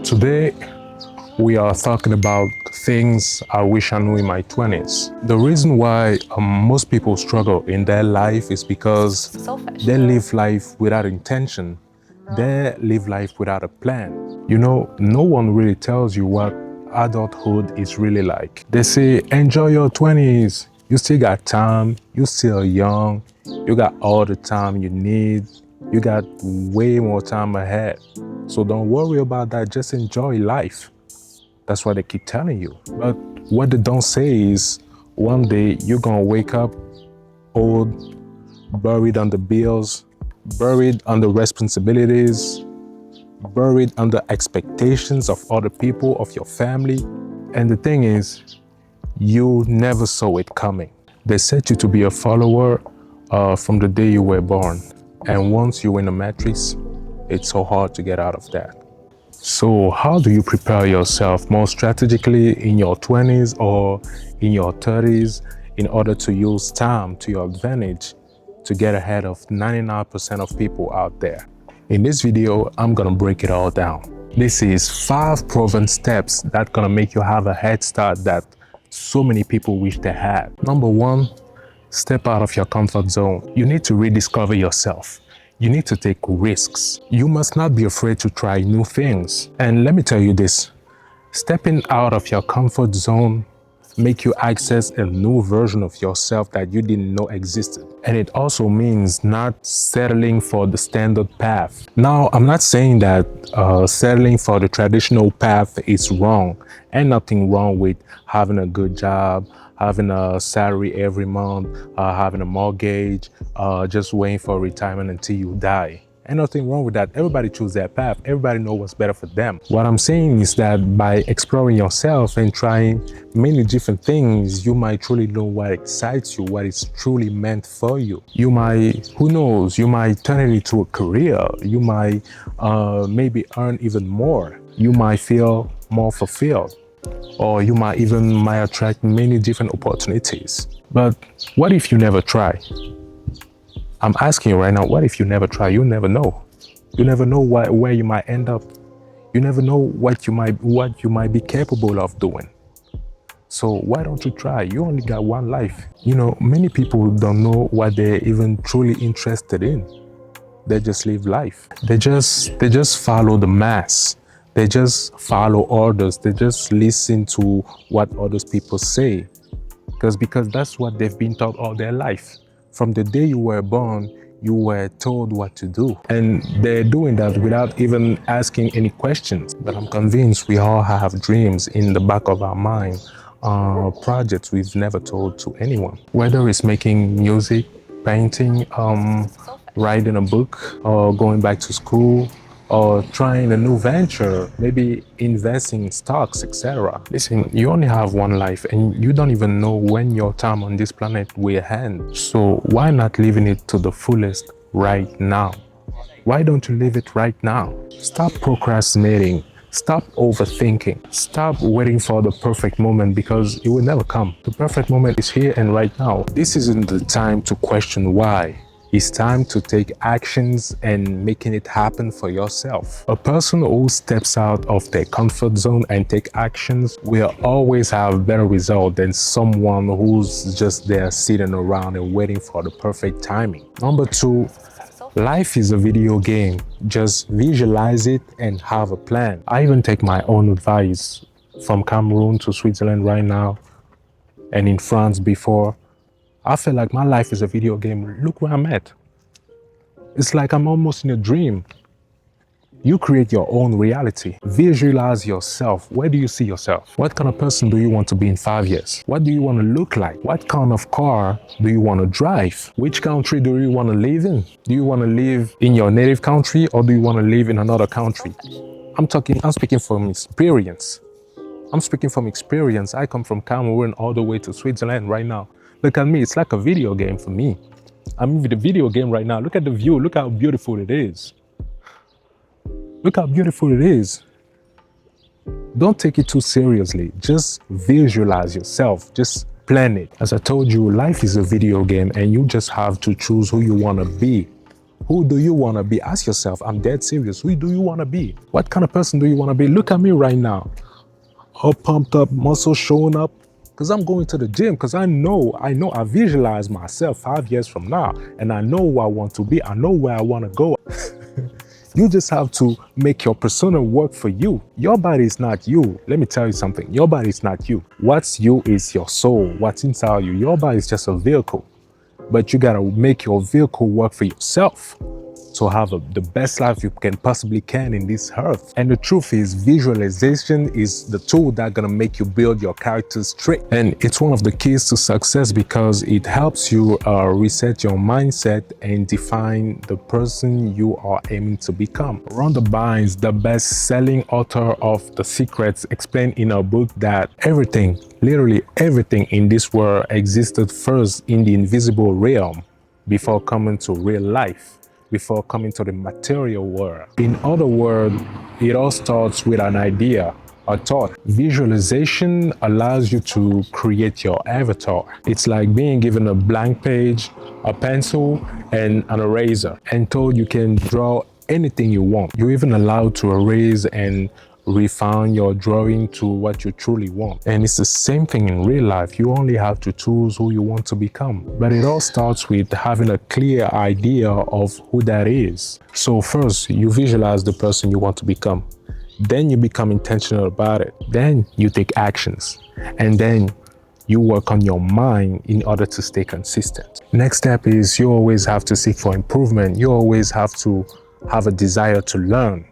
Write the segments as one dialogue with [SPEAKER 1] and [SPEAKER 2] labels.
[SPEAKER 1] Today, we are talking about things I wish I knew in my 20s. The reason why most people struggle in their life is because they live life without intention. They live life without a plan. You know, no one really tells you what adulthood is really like. They say, enjoy your 20s. You still got time. You're still young. You got all the time you need. You got way more time ahead. So don't worry about that. Just enjoy life. That's what they keep telling you. But what they don't say is one day you're gonna wake up old, buried under bills, buried under responsibilities, buried under expectations of other people, of your family. And the thing is, you never saw it coming. They set you to be a follower from the day you were born. And once you're in the matrix, it's so hard to get out of that. So how do you prepare yourself more strategically in your 20s or in your 30s in order to use time to your advantage to get ahead of 99% of people out there? In this video, I'm gonna break it all down. This is 5 proven steps that gonna make you have a head start that so many people wish they had. Number 1, step out of your comfort zone. You need to rediscover yourself. You need to take risks. You must not be afraid to try new things. And let me tell you this, stepping out of your comfort zone make you access a new version of yourself that you didn't know existed. And it also means not settling for the standard path. Now, I'm not saying that settling for the traditional path is wrong, and nothing wrong with having a good job, having a salary every month, having a mortgage, just waiting for retirement until you die. Ain't nothing wrong with that. Everybody choose their path. Everybody knows what's better for them. What I'm saying is that by exploring yourself and trying many different things, you might truly know what excites you, what is truly meant for you. You might, who knows, you might turn it into a career. You might maybe earn even more. You might feel more fulfilled. Or you might attract many different opportunities. But what if you never try? I'm asking you right now, what if you never try? You never know. You never know where you might end up. You never know what you might be capable of doing. So why don't you try? You only got one life. You know, many people don't know what they're even truly interested in. They just live life. They just follow the mass. They just follow orders. They just listen to what others people say. Because that's what they've been taught all their life. From the day you were born, you were told what to do. And they're doing that without even asking any questions. But I'm convinced we all have dreams in the back of our mind, projects we've never told to anyone. Whether it's making music, painting, writing a book, or going back to school, or trying a new venture, maybe investing in stocks, etc. Listen, you only have one life and you don't even know when your time on this planet will end. So why not living it to the fullest right now? Why don't you live it right now? Stop procrastinating. Stop overthinking. Stop waiting for the perfect moment because it will never come. The perfect moment is here and right now. This isn't the time to question why. It's time to take actions and making it happen for yourself. A person who steps out of their comfort zone and take actions will always have better result than someone who's just there sitting around and waiting for the perfect timing. Number 2, life is a video game. Just visualize it and have a plan. I even take my own advice from Cameroon to Switzerland right now and in France before. I feel like my life is a video game. Look where I'm at. It's like I'm almost in a dream. You create your own reality. Visualize yourself. Where do you see yourself? What kind of person do you want to be in 5 years? What do you want to look like? What kind of car do you want to drive? Which country do you want to live in? Do you want to live in your native country or do you want to live in another country? I'm speaking from experience. I come from Cameroon all the way to Switzerland right now. Look at me, it's like a video game for me. I'm in the video game right now. Look at the view, look how beautiful it is. Look how beautiful it is. Don't take it too seriously. Just visualize yourself, just plan it. As I told you, life is a video game and you just have to choose who you want to be Who do you want to be? Ask yourself, I'm dead serious. Who do you want to be? What kind of person do you want to be? Look at me right now. All pumped up, muscles showing up. Because I'm going to the gym, because I visualize myself 5 years from now, and I know who I want to be. I know where I want to go. You just have to make your persona work for you. Your body is not you. Let me tell you something. Your body is not you. What's you is your soul. What's inside you. Your body is just a vehicle. But you gotta make your vehicle work for yourself to have the best life you possibly can in this earth. And the truth is, visualization is the tool that's gonna make you build your character's trait. And it's one of the keys to success because it helps you reset your mindset and define the person you are aiming to become. Rhonda Byrne, the best-selling author of The Secrets, explained in her book that everything, literally everything in this world existed first in the invisible realm before coming to real life, before coming to the material world. In other words, it all starts with an idea, a thought. Visualization allows you to create your avatar. It's like being given a blank page, a pencil, and an eraser, and told you can draw anything you want. You're even allowed to erase and refine your drawing to what you truly want. And it's the same thing in real life. You only have to choose who you want to become. But it all starts with having a clear idea of who that is. So first, you visualize the person you want to become. Then you become intentional about it. Then you take actions. And then you work on your mind in order to stay consistent. Next step is you always have to seek for improvement. You always have to have a desire to learn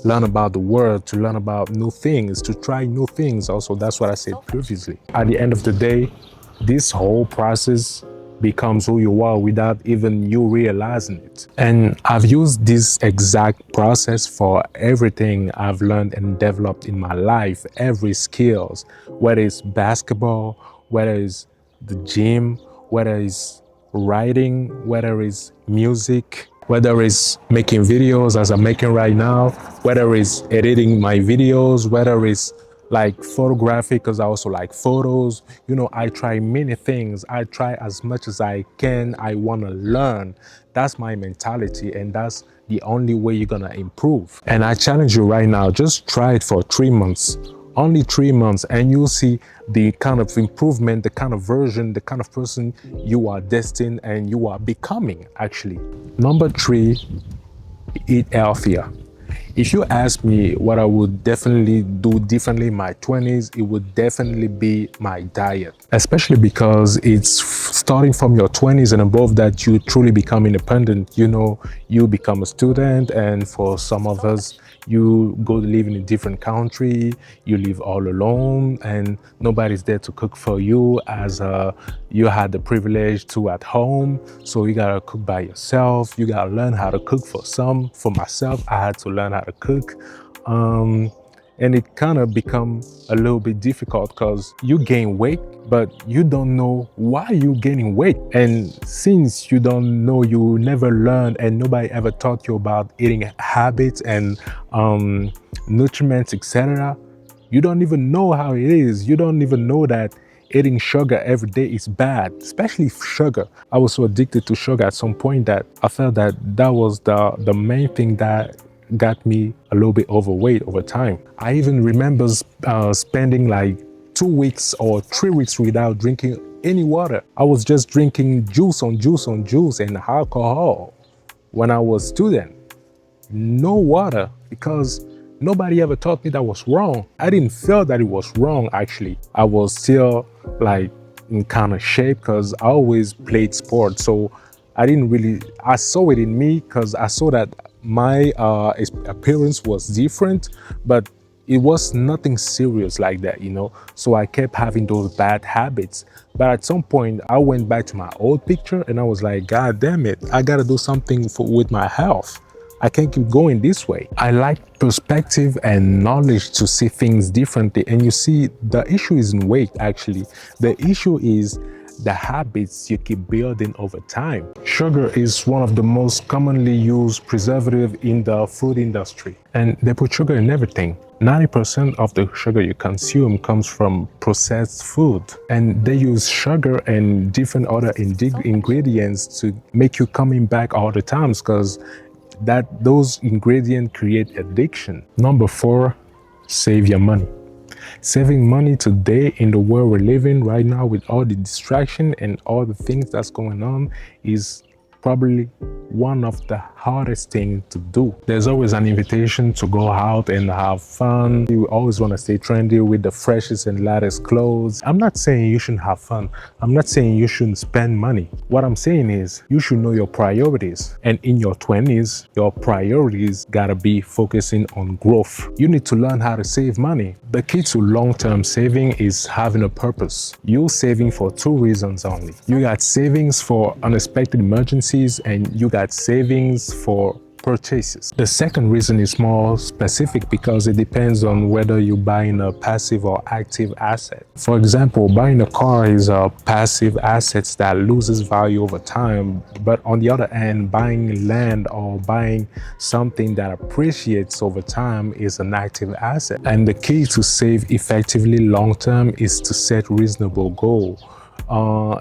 [SPEAKER 1] about the world, to learn about new things, to try new things. Also, that's what I said previously. At the end of the day, this whole process becomes who you are without even you realizing it. And I've used this exact process for everything I've learned and developed in my life, every skills, whether it's basketball, whether it's the gym, whether it's writing, whether it's music, whether it's making videos as I'm making right now, whether it's editing my videos, whether it's like photographic, because I also like photos. You know, I try many things. I try as much as I can. I want to learn. That's my mentality, and that's the only way you're gonna improve. And I challenge you right now, just try it for 3 months. Only 3 months, and you'll see the kind of improvement, the kind of version, the kind of person you are destined and you are becoming, actually. Number 3, eat healthier. If you ask me what I would definitely do differently in my 20s, it would definitely be my diet. Especially because it's starting from your 20s and above that you truly become independent. You know, you become a student, and for some of us, you go to live in a different country, you live all alone, and nobody's there to cook for you as you had the privilege to at home. So you gotta cook by yourself. You gotta learn how to cook for myself, I had to learn how to cook. And it kind of become a little bit difficult because you gain weight, but you don't know why you're gaining weight. And since you don't know, you never learned, and nobody ever taught you about eating habits and nutriments, etc., you don't even know how it is. You don't even know that eating sugar every day is bad, especially sugar. I was so addicted to sugar at some point that I felt that was the main thing that got me a little bit overweight over time. I even remember spending like 2 weeks or 3 weeks without drinking any water. I was just drinking juice on juice on juice and alcohol when I was a student. No water, because nobody ever taught me that was wrong. I didn't feel that it was wrong, actually. I was still like in kind of shape because I always played sports. So I saw it in me because I saw that my appearance was different, but it was nothing serious like that, you know. So I kept having those bad habits. But at some point, I went back to my old picture and I was like, God damn it, I gotta do something with my health. I can't keep going this way. I like perspective and knowledge to see things differently. And you see, the issue isn't weight, actually. The issue is the habits you keep building over time. Sugar is one of the most commonly used preservative in the food industry, and they put sugar in everything. 90% of the sugar you consume comes from processed food, and they use sugar and different other ingredients to make you coming back all the times, because those ingredients create addiction. Number 4, save your money. Saving money today in the world we're living right now with all the distraction and all the things that's going on is probably one of the hardest things to do. There's always an invitation to go out and have fun. You always want to stay trendy with the freshest and latest clothes. I'm not saying you shouldn't have fun. I'm not saying you shouldn't spend money. What I'm saying is you should know your priorities. And in your 20s, your priorities gotta be focusing on growth. You need to learn how to save money. The key to long-term saving is having a purpose. You're saving for 2 reasons only. You got savings for unexpected emergencies, and you got savings for purchases. The second reason is more specific because it depends on whether you're buying a passive or active asset. For example, buying a car is a passive asset that loses value over time, but on the other hand, buying land or buying something that appreciates over time is an active asset. And the key to save effectively long term is to set reasonable goals.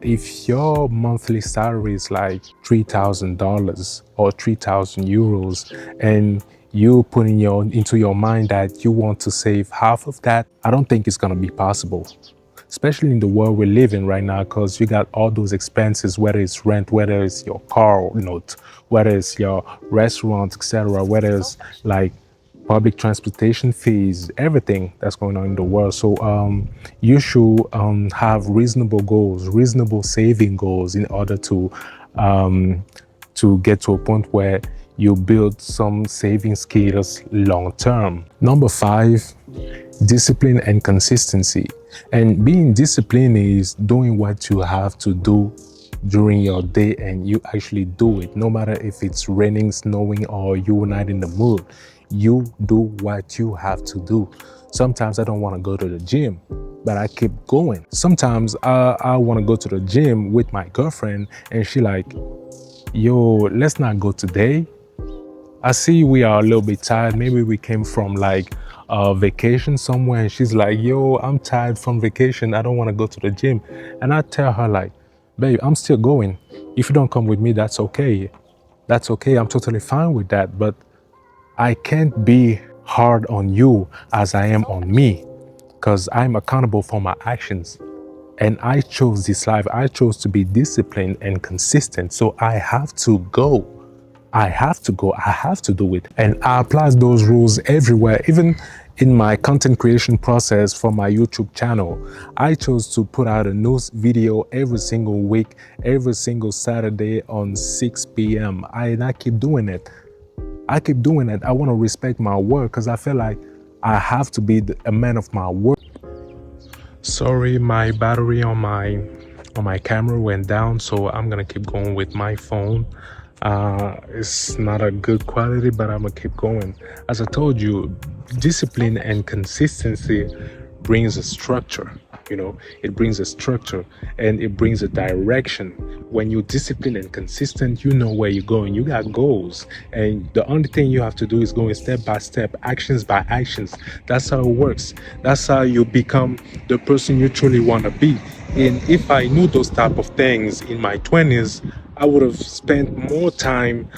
[SPEAKER 1] If your monthly salary is like $3,000 or 3,000 euros, and you put into your mind that you want to save half of that, I don't think it's going to be possible. Especially in the world we live in right now, because you got all those expenses, whether it's rent, whether it's your car note, whether it's your restaurant, etc., whether it's like public transportation fees, everything that's going on in the world. So you should have reasonable goals, reasonable saving goals in order to get to a point where you build some saving skills long term. Number 5, discipline and consistency. And being disciplined is doing what you have to do during your day, and you actually do it, no matter if it's raining, snowing, or you're not in the mood. You do what you have to do. Sometimes I don't want to go to the gym, but I keep going. Sometimes I want to go to the gym with my girlfriend, and she like, yo, let's not go today. I see we are a little bit tired. Maybe we came from like a vacation somewhere, and she's like, yo, I'm tired from vacation. I don't want to go to the gym. And I tell her like, babe, I'm still going. If you don't come with me, that's okay. That's okay. I'm totally fine with that. But I can't be hard on you as I am on me, because I'm accountable for my actions. And I chose this life. I chose to be disciplined and consistent. So I have to go. I have to go. I have to do it. And I apply those rules everywhere, even in my content creation process for my YouTube channel. I chose to put out a news video every single week, every single Saturday on 6 p.m. And I keep doing it. I keep doing it. I want to respect my word, because I feel like I have to be a man of my word. Sorry, my battery on my camera went down, so I'm gonna keep going with my phone. It's not a good quality, but I'm gonna keep going. As I told you, discipline and consistency brings a structure. It brings a structure and it brings a direction. When you're disciplined and consistent, you know where you're going. You got goals, and the only thing you have to do is going step by step, actions by actions. That's how it works. That's how you become the person you truly want to be. And if I knew those type of things in my 20s, I would have spent more time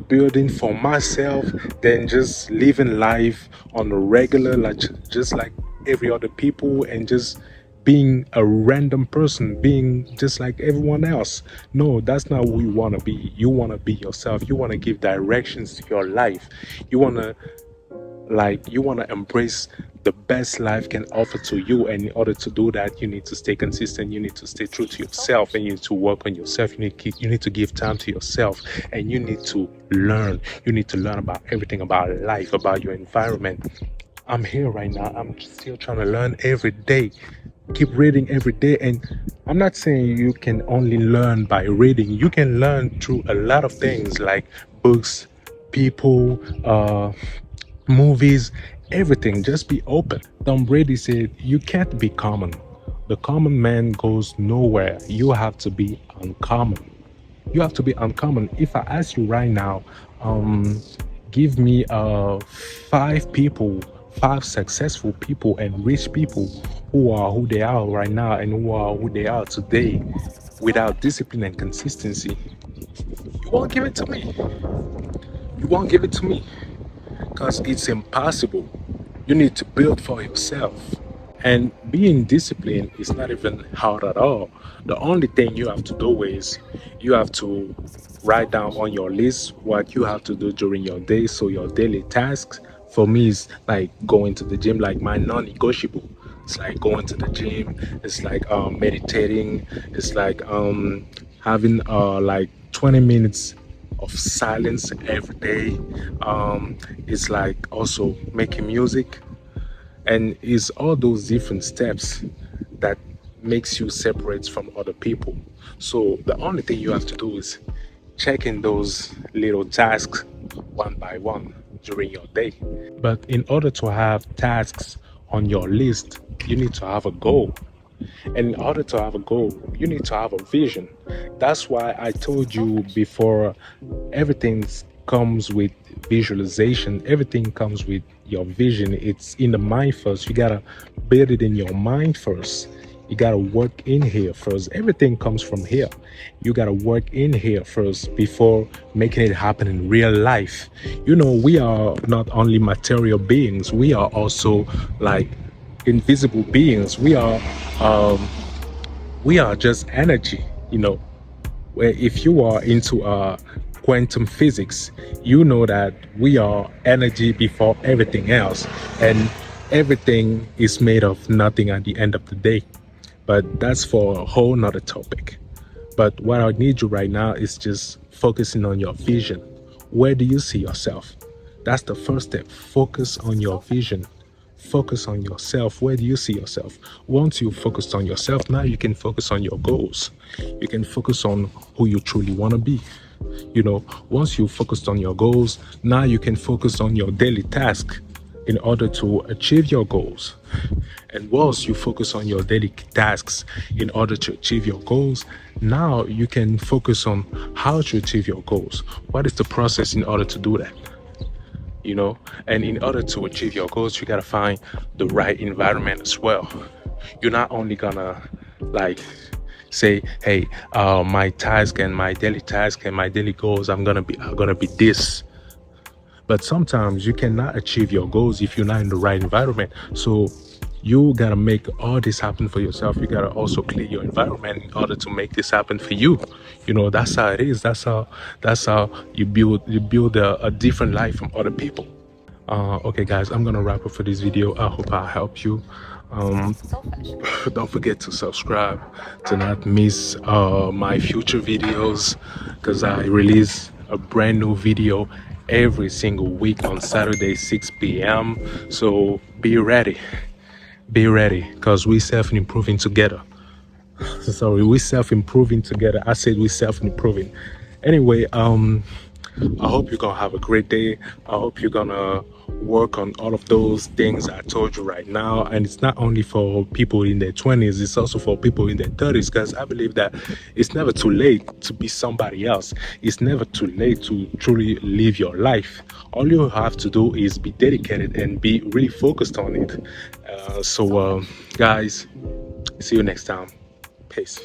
[SPEAKER 1] building for myself than just living life on a regular, just like every other people, and just being a random person, being just like everyone else. No, that's not who you want to be. You want to be yourself. You want to give directions to your life. You want to embrace the best life can offer to you. And in order to do that, you need to stay consistent. You need to stay true to yourself, and you need to work on yourself. You need to give time to yourself, and you need to learn. You need to learn about everything, about life, about your environment. I'm here right now. I'm still trying to learn every day. Keep reading every day. And I'm not saying you can only learn by reading. You can learn through a lot of things like books, people, movies, everything. Just be open. Tom Brady said, you can't be common, The common man goes nowhere. You have to be uncommon. You have to be uncommon. If I ask you right now, give me five successful people and rich people who are who they are right now and who are who they are today without discipline and consistency, you won't give it to me. You won't give it to me because it's impossible. You need to build for yourself. And being disciplined is not even hard at all. The only thing you have to do is you have to write down on your list what you have to do during your day. So your daily tasks for me is like going to the gym, like my non-negotiable. It's like going to the gym. It's like meditating. It's like having like 20 minutes of silence every day. It's like also making music, and it's all those different steps that makes you separate from other people. So the only thing you have to do is checking those little tasks one by one during your day. But in order to have tasks on your list, you need to have a goal. And in order to have a goal, you need to have a vision. That's why I told you before, everything comes with visualization. Everything comes with your vision. It's in the mind first. You gotta build it in your mind first. You gotta work in here first. Everything comes from here. You gotta work in here first before making it happen in real life. You know, we are not only material beings, we are also like invisible beings. We are just energy, you know. Where if you are into quantum physics, you know that we are energy before everything else, and everything is made of nothing at the end of the day. But that's for a whole nother topic. But what I need you right now is just focusing on your vision. Where do you see yourself? That's the first step. Focus on your vision. Focus on yourself. Where do you see yourself? Once you focused on yourself, now you can focus on your goals. You can focus on who you truly want to be. You know, once you focused on your goals, now you can focus on your daily task in order to achieve your goals. And once you focus on your daily tasks in order to achieve your goals, now you can focus on how to achieve your goals. What is the process in order to do that? You know, and in order to achieve your goals, you gotta find the right environment as well. You're not only gonna like say, hey, my task and my daily task and my daily goals, I'm gonna be this. But sometimes you cannot achieve your goals if you're not in the right environment. So you gotta make all this happen for yourself. You gotta also clear your environment in order to make this happen for you. You know, that's how it is. That's how you build a different life from other people. Okay guys, I'm gonna wrap up for this video. I hope I helped you. Don't forget to subscribe to not miss my future videos, because I release a brand new video every single week on Saturday 6 p.m. So be ready, because we self-improving together. Sorry, we self-improving together. I said we self-improving. Anyway, I hope you're gonna have a great day. I hope you're gonna work on all of those things I told you right now. And it's not only for people in their 20s, it's also for people in their 30s, because I believe that it's never too late to be somebody else. It's never too late to truly live your life. All you have to do is be dedicated and be really focused on it. Guys, see you next time. Peace.